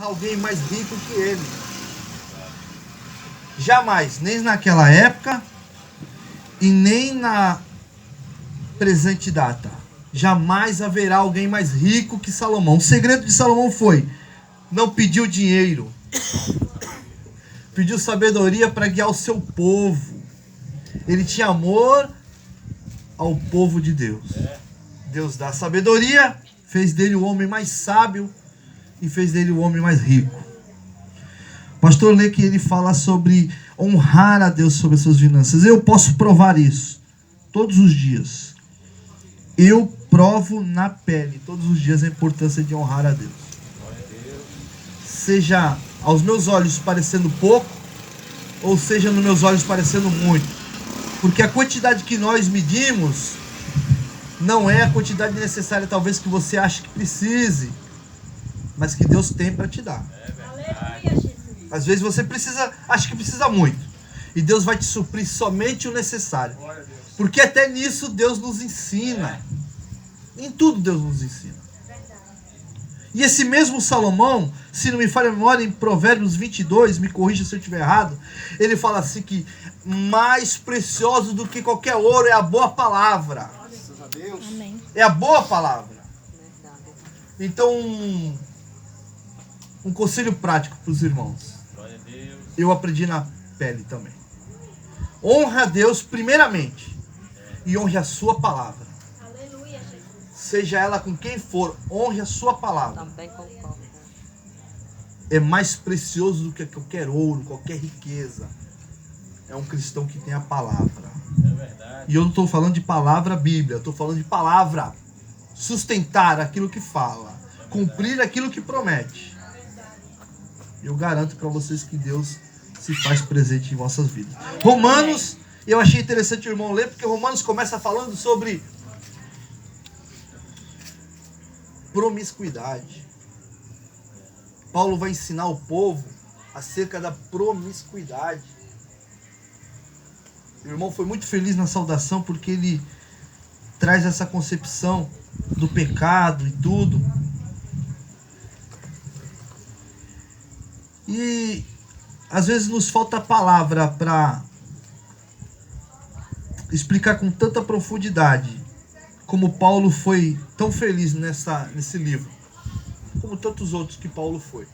alguém mais rico que ele. Jamais, nem naquela época e nem na presente data, jamais haverá alguém mais rico que Salomão. O segredo de Salomão foi: não pediu dinheiro, pediu sabedoria para guiar o seu povo. Ele tinha amor ao povo de Deus. Deus dá sabedoria, fez dele o homem mais sábio e fez dele o homem mais rico. O pastor lê que ele fala sobre honrar a Deus sobre as suas finanças. Eu posso provar isso todos os dias. Eu provo na pele todos os dias a importância de honrar a Deus. Seja aos meus olhos parecendo pouco, ou seja nos meus olhos parecendo muito. Porque a quantidade que nós medimos não é a quantidade necessária talvez que você acha que precise, mas que Deus tem para te dar. Às vezes você acha que precisa muito, e Deus vai te suprir somente o necessário. Porque até nisso Deus nos ensina. Em tudo Deus nos ensina. E esse mesmo Salomão, se não me falha a memória, em Provérbios 22, me corrija se eu estiver errado, ele fala assim que mais precioso do que qualquer ouro é a boa palavra. Graças a Deus. Amém. É a boa palavra. Então, um conselho prático para os irmãos. Eu aprendi na pele também. Honra a Deus primeiramente e honre a sua palavra. Seja ela com quem for, honre a sua palavra. Também concordo. É mais precioso do que qualquer ouro, qualquer riqueza. É um cristão que tem a palavra. É verdade. E eu não estou falando de palavra bíblia, eu estou falando de palavra. Sustentar aquilo que fala, cumprir aquilo que promete. Eu garanto para vocês que Deus se faz presente em vossas vidas. Romanos, eu achei interessante o irmão ler, porque Romanos começa falando sobre promiscuidade. Paulo vai ensinar o povo acerca da promiscuidade. O irmão foi muito feliz na saudação porque ele traz essa concepção do pecado e tudo. E às vezes nos falta palavra para explicar com tanta profundidade como Paulo foi tão feliz nesse livro, como tantos outros que Paulo foi.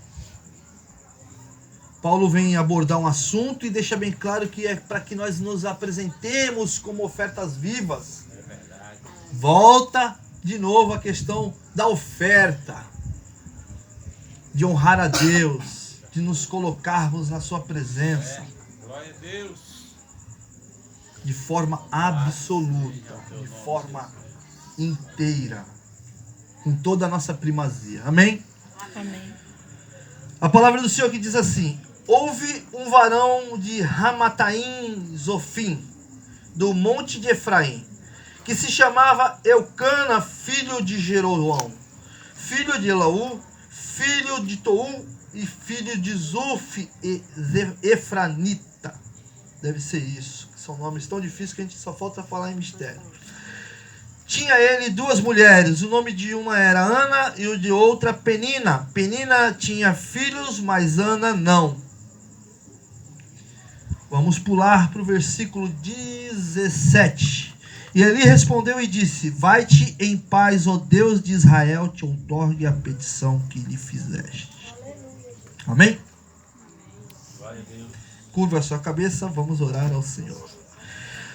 Paulo vem abordar um assunto e deixa bem claro que é para que nós nos apresentemos como ofertas vivas. É verdade. Volta de novo a questão da oferta, de honrar a Deus, de nos colocarmos na sua presença. Glória a Deus. De forma absoluta, de forma inteira, com toda a nossa primazia. Amém? Amém. A palavra do Senhor que diz assim: houve um varão de Ramataim Zofim, do monte de Efraim, que se chamava Eucana, filho de Jeroão, filho de Elaú, filho de Tou e filho de Zuf e Efranita. Deve ser isso. São nomes tão difíceis que a gente só falta falar em mistério. Tinha ele duas mulheres, o nome de uma era Ana e o de outra Penina. Penina tinha filhos, mas Ana não. Vamos pular para o versículo 17. E ele respondeu e disse: vai-te em paz, ó Deus de Israel, te outorgue a petição que lhe fizeste. Amém? Glória a Deus. Curva a sua cabeça, vamos orar ao Senhor.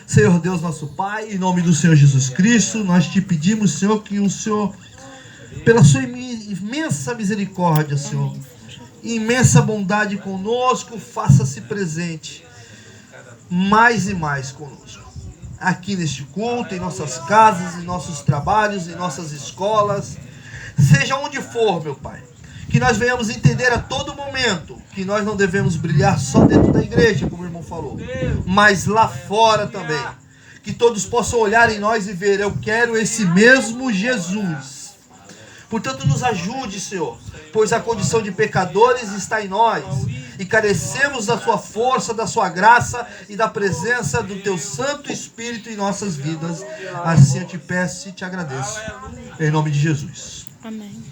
Senhor Deus nosso Pai, em nome do Senhor Jesus Cristo, nós te pedimos, Senhor, que o Senhor, pela sua imensa misericórdia, Senhor, imensa bondade conosco, faça-se presente mais e mais conosco. Aqui neste culto, em nossas casas, em nossos trabalhos, em nossas escolas, seja onde for, meu Pai. Que nós venhamos entender a todo momento que nós não devemos brilhar só dentro da igreja, como o irmão falou, mas lá fora também. Que todos possam olhar em nós e ver: eu quero esse mesmo Jesus. Portanto, nos ajude, Senhor, pois a condição de pecadores está em nós e carecemos da sua força, da sua graça e da presença do teu Santo Espírito em nossas vidas. Assim eu te peço e te agradeço. Em nome de Jesus. Amém.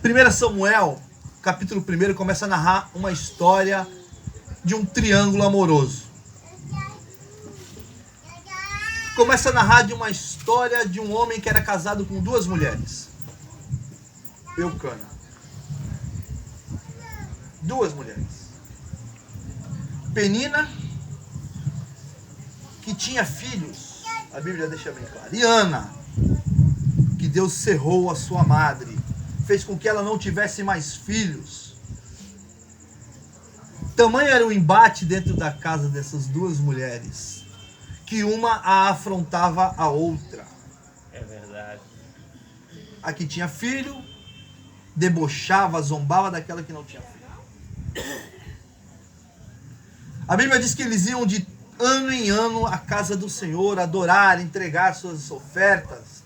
1 Samuel, capítulo 1 começa a narrar uma história de um triângulo amoroso. Começa a narrar de uma história de um homem que era casado com duas mulheres. Eucana. Duas mulheres. Penina, que tinha filhos, a Bíblia deixa bem claro. E Ana, que Deus cerrou a sua madre, fez com que ela não tivesse mais filhos. Tamanho era o embate dentro da casa dessas duas mulheres, que uma a afrontava a outra. É verdade. A que tinha filho debochava, zombava daquela que não tinha filho. A Bíblia diz que eles iam de ano em ano à casa do Senhor, adorar, entregar suas ofertas,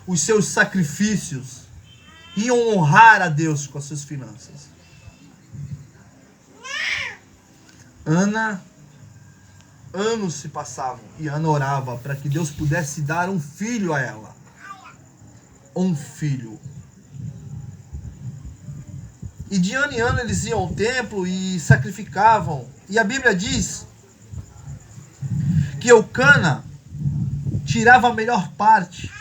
os seus sacrifícios, iam honrar a Deus com as suas finanças. Anos se passavam e Ana orava para que Deus pudesse dar um filho a ela. Um filho. E de ano em ano eles iam ao templo e sacrificavam. E a Bíblia diz que Eucana tirava a melhor parte.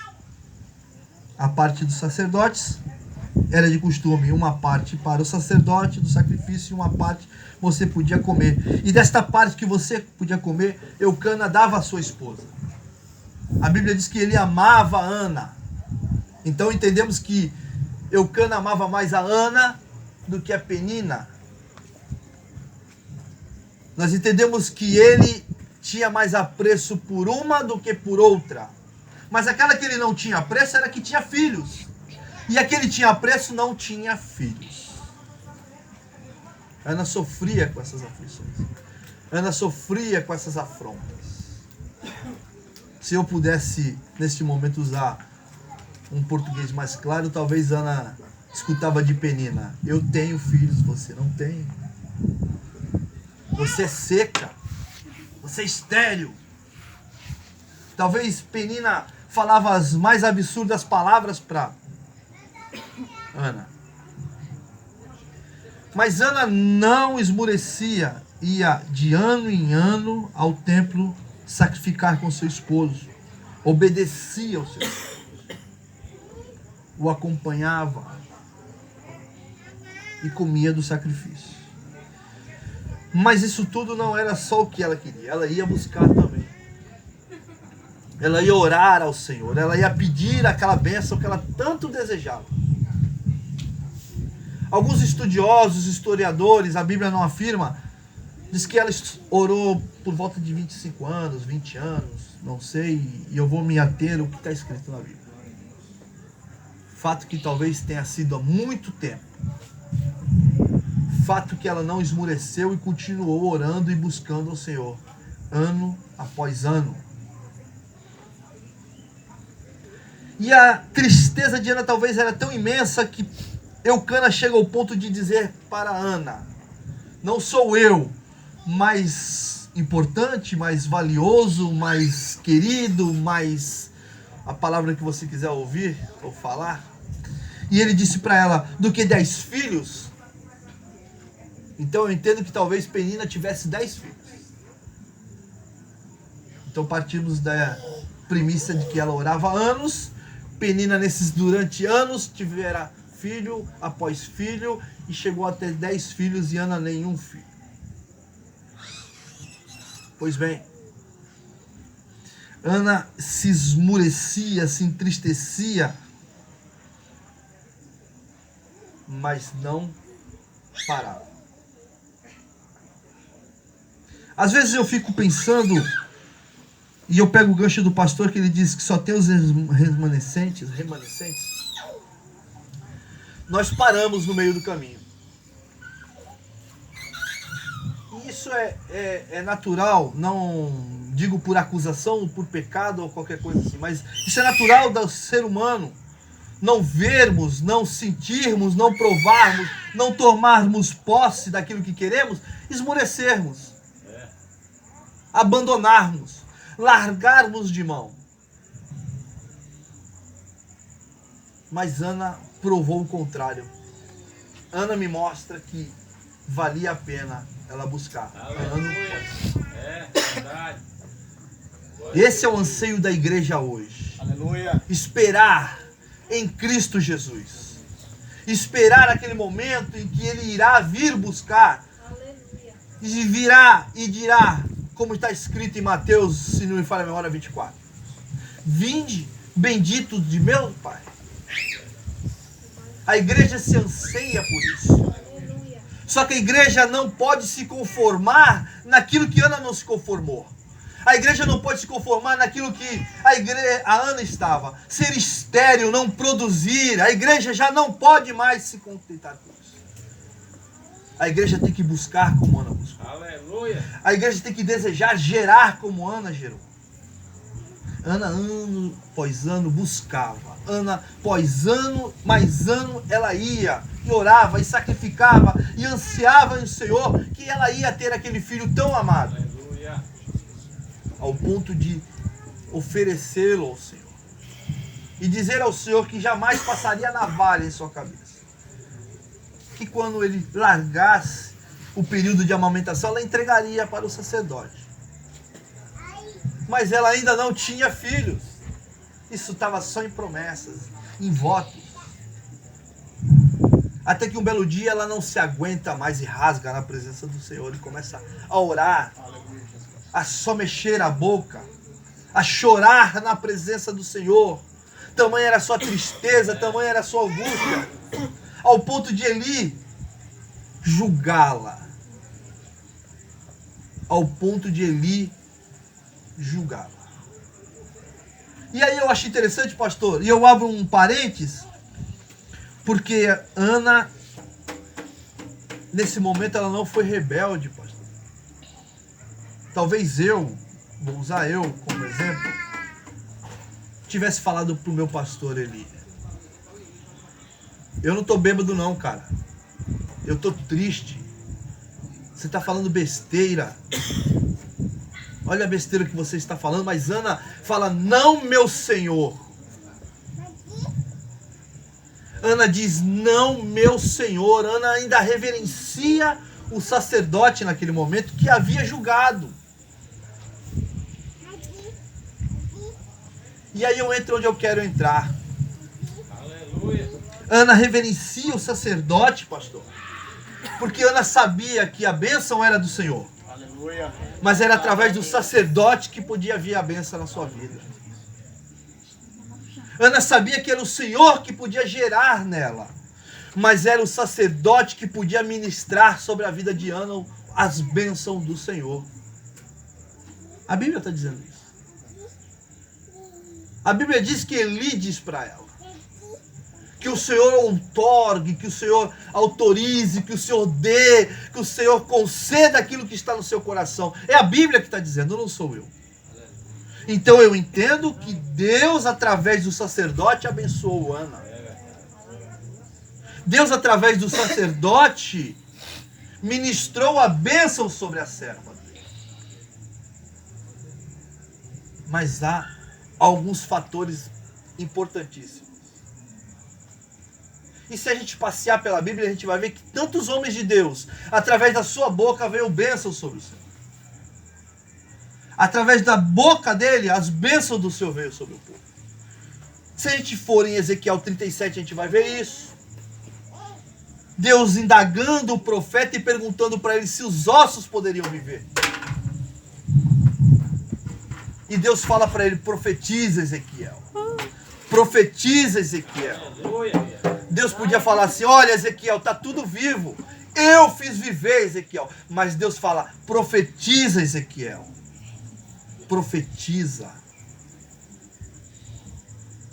A parte dos sacerdotes era de costume, uma parte para o sacerdote do sacrifício e uma parte você podia comer. E desta parte que você podia comer, Eucana dava à sua esposa. A Bíblia diz que ele amava Ana. Então entendemos que Eucana amava mais a Ana do que a Penina. Nós entendemos que ele tinha mais apreço por uma do que por outra. Mas aquela que ele não tinha apreço era que tinha filhos. E a que ele tinha apreço não tinha filhos. Ana sofria com essas aflições. Ana sofria com essas afrontas. Se eu pudesse, neste momento, usar um português mais claro, talvez Ana escutava de Penina: eu tenho filhos, você não tem. Você é seca. Você é estéril. Talvez Penina falava as mais absurdas palavras para Ana. Mas Ana não esmorecia, ia de ano em ano ao templo sacrificar com seu esposo, obedecia ao seu esposo, o acompanhava e comia do sacrifício. Mas isso tudo não era só o que ela queria, ela ia buscar também. Ela ia orar ao Senhor, ela ia pedir aquela bênção que ela tanto desejava. Alguns estudiosos, historiadores, a Bíblia não afirma, diz que ela orou por volta de 25 anos, 20 anos, não sei, e eu vou me ater ao que está escrito na Bíblia. Fato que talvez tenha sido há muito tempo. Fato que ela não esmoreceu e continuou orando e buscando ao Senhor, ano após ano. E a tristeza de Ana talvez era tão imensa que Eucana chega ao ponto de dizer para Ana: não sou eu mais importante, mais valioso, mais querido, mais a palavra que você quiser ouvir ou falar. E ele disse para ela: do que 10 filhos? Então eu entendo que talvez Penina tivesse 10 filhos. Então partimos da premissa de que ela orava há anos. Penina durante anos tivera filho após filho e chegou a ter 10 filhos e Ana nenhum filho. Pois bem, Ana se esmurecia, se entristecia, mas não parava. Às vezes eu fico pensando, e eu pego o gancho do pastor que ele diz que só tem os remanescentes. Nós paramos no meio do caminho. E isso é natural, não digo por acusação, por pecado ou qualquer coisa assim, mas isso é natural do ser humano. Não vermos, não sentirmos, não provarmos, não tomarmos posse daquilo que queremos, esmorecermos, abandonarmos, largarmos de mão. Mas Ana provou o contrário. Ana me mostra que valia a pena ela buscar. Aleluia. É verdade. Esse é o anseio da igreja hoje. Aleluia. Esperar em Cristo Jesus. Esperar aquele momento em que Ele irá vir buscar. Aleluia. E virá e dirá, como está escrito em Mateus, se não me falha a memória, 24. Vinde, benditos de meu Pai. A igreja se anseia por isso. Aleluia. Só que a igreja não pode se conformar naquilo que Ana não se conformou. A igreja não pode se conformar naquilo que a Ana estava. Ser estéril, não produzir. A igreja já não pode mais se contentar com isso. A igreja tem que buscar como Ana buscou. Aleluia. A igreja tem que desejar gerar como Ana gerou. Ana, ano após ano, buscava. Ana, após ano, mais ano, ela ia e orava e sacrificava e ansiava no Senhor que ela ia ter aquele filho tão amado. Aleluia. Ao ponto de oferecê-lo ao Senhor. E dizer ao Senhor que jamais passaria navalha em sua cabeça. Que quando ele largasse o período de amamentação, ela entregaria para o sacerdote. Mas ela ainda não tinha filhos. Isso estava só em promessas, em votos. Até que um belo dia ela não se aguenta mais e rasga na presença do Senhor e começa a orar, a só mexer a boca, a chorar na presença do Senhor. Tamanha era a sua tristeza, tamanha era a sua angústia, ao ponto de Eli julgá-la. Ao ponto de Eli julgá-la. E aí eu acho interessante, pastor, e eu abro um parênteses, porque Ana, nesse momento, ela não foi rebelde, pastor. Talvez eu, vou usar eu como exemplo, tivesse falado pro meu pastor Eli: eu não tô bêbado não, cara. Eu tô triste. Você tá falando besteira. Olha a besteira que você está falando. Mas Ana fala: não, meu Senhor. Ana diz: não, meu Senhor. Ana ainda reverencia o sacerdote naquele momento que havia julgado. E aí eu entro onde eu quero entrar. Aleluia. Ana reverencia o sacerdote, pastor, porque Ana sabia que a bênção era do Senhor. Aleluia. Mas era através do sacerdote que podia vir a bênção na sua vida. Ana sabia que era o Senhor que podia gerar nela. Mas era o sacerdote que podia ministrar sobre a vida de Ana as bênçãos do Senhor. A Bíblia está dizendo isso. A Bíblia diz que Eli diz para ela que o Senhor outorgue, que o Senhor autorize, que o Senhor dê, que o Senhor conceda aquilo que está no seu coração. É a Bíblia que está dizendo, não sou eu. Então eu entendo que Deus, através do sacerdote, abençoou Ana. Deus, através do sacerdote, ministrou a bênção sobre a serva dele. Mas há alguns fatores importantíssimos. E se a gente passear pela Bíblia, a gente vai ver que tantos homens de Deus, através da sua boca, veio bênção sobre o Senhor. Através da boca dele, as bênçãos do Senhor veio sobre o povo. Se a gente for em Ezequiel 37, a gente vai ver isso. Deus indagando o profeta e perguntando para ele se os ossos poderiam viver. E Deus fala para ele: profetiza, Ezequiel. Profetiza, Ezequiel. Aleluia. Deus podia falar assim: olha, Ezequiel, está tudo vivo. Eu fiz viver, Ezequiel. Mas Deus fala: profetiza, Ezequiel. Profetiza.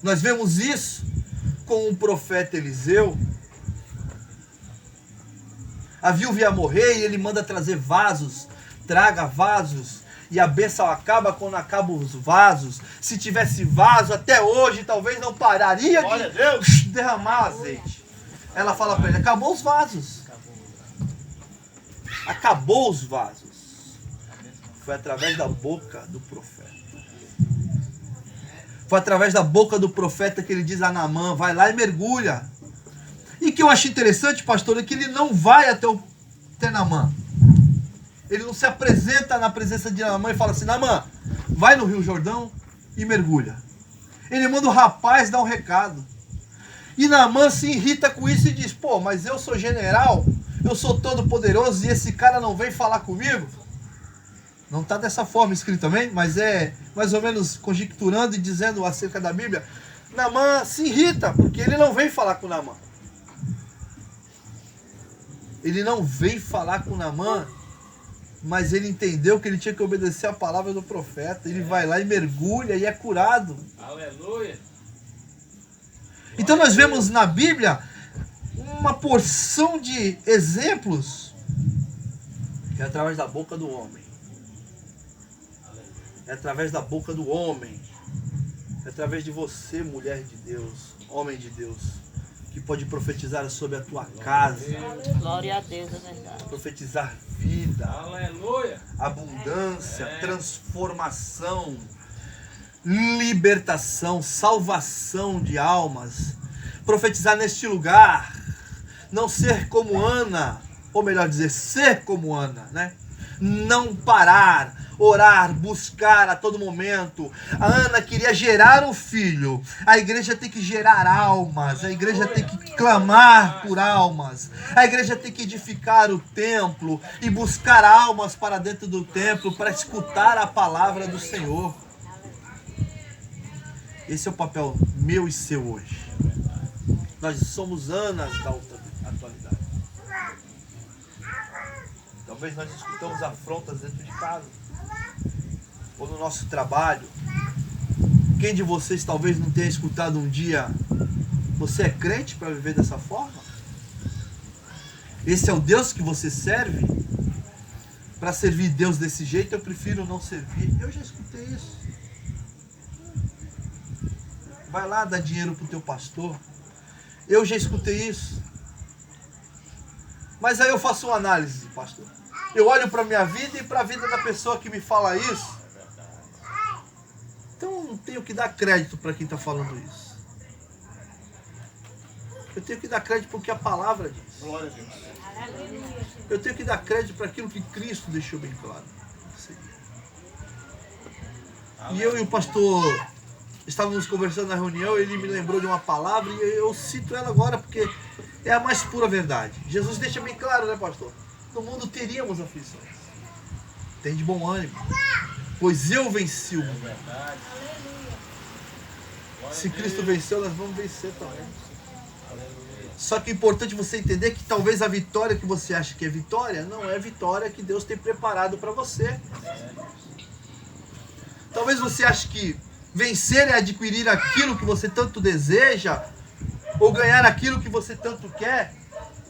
Nós vemos isso com o profeta Eliseu. A viúva ia morrer e ele manda trazer vasos. Traga vasos. E a bênção acaba quando acabam os vasos. Se tivesse vaso, até hoje, talvez não pararia de derramar azeite. Ela fala para ele: acabou os vasos. Acabou os vasos. Foi através da boca do profeta. Foi através da boca do profeta que ele diz a Naamã: vai lá e mergulha. E que eu acho interessante, pastor, é que ele não vai até Naamã. Ele não se apresenta na presença de Naamã e fala assim: Naamã, vai no Rio Jordão e mergulha. Ele manda o rapaz dar um recado. E Naamã se irrita com isso e diz: pô, mas eu sou general, eu sou todo poderoso e esse cara não vem falar comigo? Não está dessa forma escrito também, mas é mais ou menos conjecturando e dizendo acerca da Bíblia. Naamã se irrita porque ele não vem falar com Naamã. Ele não vem falar com Naamã, mas ele entendeu que ele tinha que obedecer a palavra do profeta. Ele vai lá e mergulha e é curado. Aleluia. Então nós vemos na Bíblia uma porção de exemplos que é através da boca do homem. É através da boca do homem. É através de você, mulher de Deus, homem de Deus, que pode profetizar sobre a tua casa. Glória a Deus, é verdade. Profetizar vida, Aleluia. abundância, transformação, libertação, salvação de almas. Profetizar neste lugar. Não ser como Ana, ou melhor dizer, ser como Ana, né? Não parar, orar, buscar a todo momento. A Ana queria gerar um filho. A igreja tem que gerar almas. A igreja tem que clamar por almas. A igreja tem que edificar o templo e buscar almas para dentro do templo para escutar a palavra do Senhor. Esse é o papel meu e seu hoje. Nós somos Anas da atualidade. Talvez nós escutamos afrontas dentro de casa, ou no nosso trabalho. Quem de vocês talvez não tenha escutado um dia: você é crente para viver dessa forma? Esse é o Deus que você serve? Para servir Deus desse jeito eu prefiro não servir. Eu já escutei isso. Vai lá dar dinheiro pro teu pastor. Eu já escutei isso. Mas aí eu faço uma análise, pastor. Eu olho para a minha vida e para a vida da pessoa que me fala isso. Então eu não tenho que dar crédito para quem está falando isso. Eu tenho que dar crédito porque a palavra diz. Glória a Deus. Eu tenho que dar crédito para aquilo que Cristo deixou bem claro. E eu e o pastor estávamos conversando na reunião, ele me lembrou de uma palavra e eu cito ela agora porque é a mais pura verdade. Jesus deixa bem claro, né, pastor? No mundo teríamos aflições. Tem de bom ânimo, pois eu venci o mundo. Se Cristo venceu, nós vamos vencer também. Só que é importante você entender que talvez a vitória que você acha que é vitória, não é a vitória que Deus tem preparado para você. Talvez você ache que vencer é adquirir aquilo que você tanto deseja, ou ganhar aquilo que você tanto quer,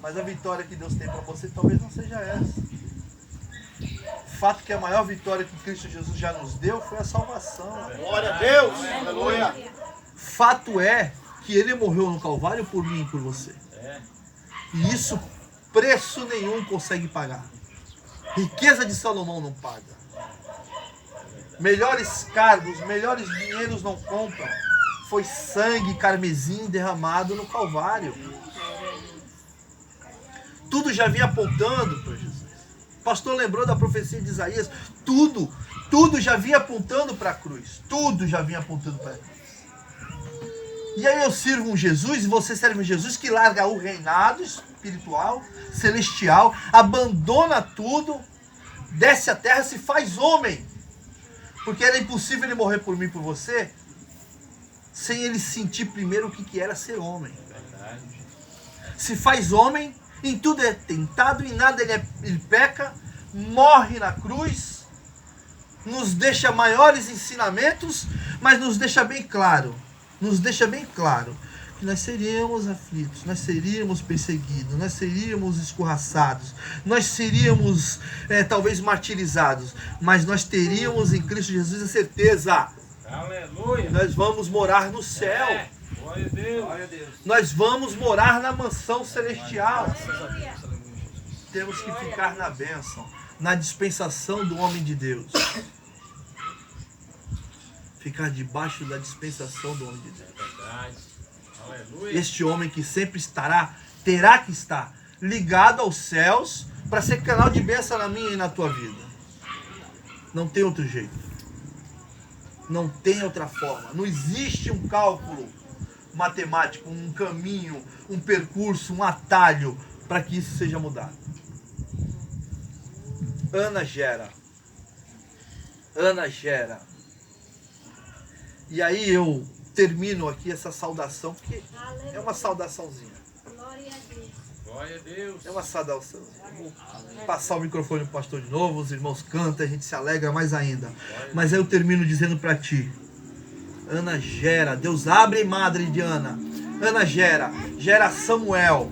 mas a vitória que Deus tem para você talvez não seja essa. O fato que a maior vitória que Cristo Jesus já nos deu foi a salvação. Glória a Deus. Aleluia. Fato é que Ele morreu no Calvário por mim e por você. E isso preço nenhum consegue pagar. Riqueza de Salomão não paga. Melhores cargos, melhores dinheiros não compram. Foi sangue carmesim derramado no Calvário. Tudo já vinha apontando para Jesus. O pastor lembrou da profecia de Isaías. Tudo já vinha apontando para a cruz. Tudo já vinha apontando para a cruz. E aí eu sirvo um Jesus e você serve um Jesus que larga o reinado espiritual, celestial, abandona tudo, desce a terra, se faz homem. Porque era impossível ele morrer por mim e por você, sem ele sentir primeiro o que era ser homem. Se faz homem, em tudo é tentado, em nada ele peca, morre na cruz, nos deixa maiores ensinamentos, mas nos deixa bem claro que nós seríamos aflitos, nós seríamos perseguidos, nós seríamos escorraçados, nós seríamos talvez martirizados, mas nós teríamos em Cristo Jesus a certeza. Aleluia. Nós vamos morar no céu. Glória a Deus. Glória a Deus. Nós vamos morar na mansão celestial. Temos que ficar na bênção, na dispensação do homem de Deus. Ficar debaixo da dispensação do homem de Deus. Verdade. Aleluia. Este homem que sempre estará terá que estar ligado aos céus para ser canal de bênção na minha e na tua vida. Não tem outro jeito. Não tem outra forma. Não existe um cálculo matemático, um caminho, um percurso, um atalho para que isso seja mudado. Ana gera. Ana gera. E aí eu termino aqui essa saudação, porque é uma saudaçãozinha. Glória a Deus. É uma saudaçãozinha. Vou passar o microfone pro pastor de novo, os irmãos cantam, a gente se alegra mais ainda. Mas aí eu termino dizendo para ti, Ana gera, Deus abre a madre de Ana. Ana gera Samuel.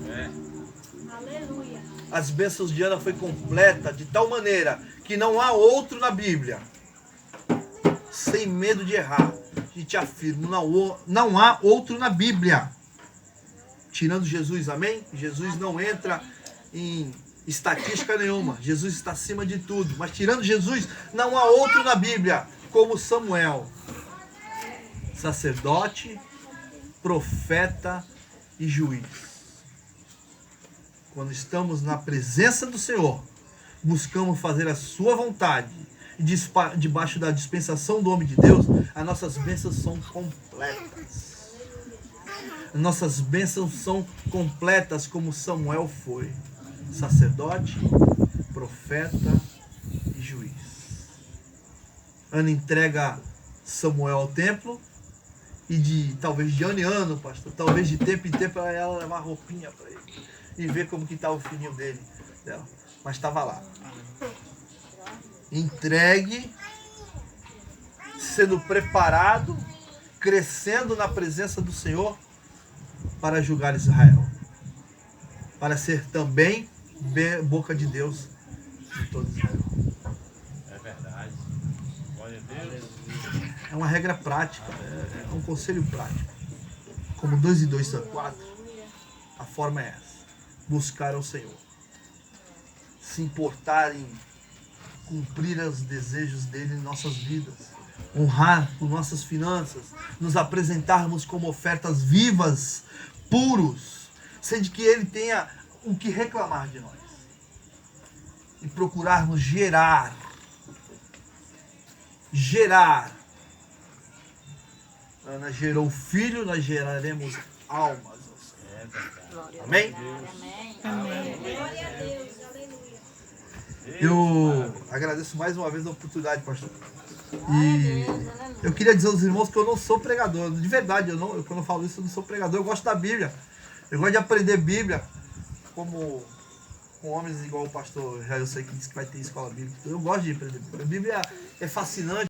Aleluia. As bênçãos de Ana foi completa de tal maneira que não há outro na Bíblia. Sem medo de errar, e te afirmo, não há outro na Bíblia. Tirando Jesus, amém? Jesus não entra em estatística nenhuma. Jesus está acima de tudo. Mas tirando Jesus, não há outro na Bíblia como Samuel. Sacerdote, profeta e juiz. Quando estamos na presença do Senhor, buscamos fazer a sua vontade e debaixo da dispensação do homem de Deus, as nossas bênçãos são completas. As nossas bênçãos são completas como Samuel foi. Sacerdote, profeta e juiz. Ana entrega Samuel ao templo e talvez de ano em ano, pastor, talvez de tempo em tempo ela levar roupinha para ele e ver como que está o filhinho dela. Mas estava lá. Entregue, sendo preparado, crescendo na presença do Senhor para julgar Israel, para ser também boca de Deus de todo Israel. É verdade. Glória a Deus. É uma regra prática, é um conselho prático. Como 2 e 2 são 4, a forma é essa: buscar ao Senhor, se importar em cumprir os desejos dele em nossas vidas, honrar com nossas finanças, nos apresentarmos como ofertas vivas, puros, sendo que ele tenha o que reclamar de nós, e procurarmos gerar. Ana gerou filho, nós geraremos almas ao Senhor. Amém? Amém. Eu agradeço mais uma vez a oportunidade, pastor. E eu queria dizer aos irmãos que eu não sou pregador. De verdade, quando eu falo isso, eu não sou pregador. Eu gosto da Bíblia. Eu gosto de aprender Bíblia. Como com homens igual o pastor Jair, eu sei que disse que vai ter escola bíblica. Eu gosto de aprender Bíblia. A Bíblia é fascinante.